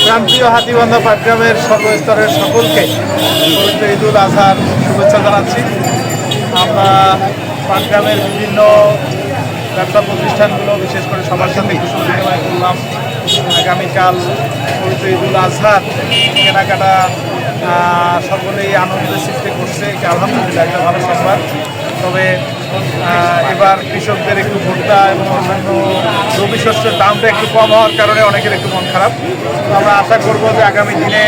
প্রান্তীয় হাতীবান্ধা পাটগ্রামের সর্বস্তরের সকলকে পবিত্র ঈদুল আজহার শুভেচ্ছা জানাচ্ছি। আমরা পাটগ্রামের বিভিন্ন ব্যবসা প্রতিষ্ঠানগুলো বিশেষ করে সবার সাথে কুশল বিনিময় করলাম। আগামীকাল পবিত্র ঈদুল আজহার কেনাকাটা সকলেই আনন্দের সৃষ্টি করছে, আলহামদুলিল্লাহ একটা ভালো সংবাদ। তবে এবার কৃষকদের একটু ভুট্টা এবং অন্যান্য রবি শস্যের দামটা একটু কম হওয়ার কারণে অনেকের একটু মন খারাপ। তো আমরা আশা করব যে আগামী দিনে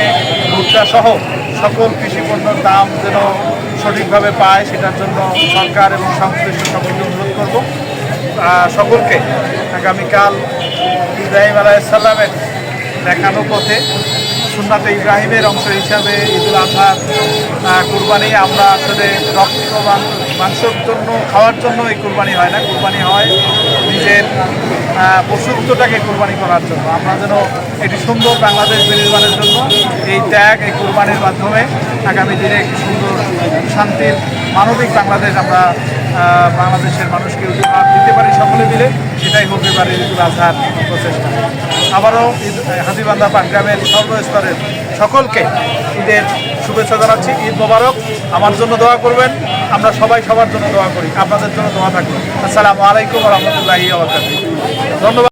ভুট্টা সহ সকল কৃষি পণ্যের দাম যেন সঠিকভাবে পায়, সেটার জন্য সরকার এবং সংশ্লিষ্ট সকলকে অনুরোধ করব। সকলকে আগামীকাল ইব্রাহিম আলাইহিস সালামের দেখানো পথে সুন্নাতে ইব্রাহিমের অংশ হিসাবে ঈদুল আজহার কুরবানি, আমরা আসলে রক্ত মাংসের জন্য খাওয়ার জন্য এই কুরবানি হয় না, কুরবানি হয় নিজের পশুত্বটাকে কুরবানি করার জন্য। আমরা যেন একটি সুন্দর বাংলাদেশ বিনির্মাণের জন্য এই ত্যাগ, এই কুরবানির মাধ্যমে আগামী দিনে একটি সুন্দর শান্তির মানবিক বাংলাদেশ আমরা বাংলাদেশের মানুষকে উপহার দিতে পারি সকলে মিলে, সেটাই হতে পারে ঈদুল আজহার প্রচেষ্টা। আবারও হাতীবান্ধা পাটগ্রামের সর্বস্তরের সকলকে ঈদের শুভেচ্ছা জানাচ্ছি। ঈদ মোবারক। আমার জন্য দোয়া করবেন, আমরা সবাই সবার জন্য দোয়া করি, আপনাদের জন্য দোয়া থাকবে। আসসালামু আলাইকুম ওয়া রাহমাতুল্লাহি ওয়া বারাকাতুহু। ধন্যবাদ।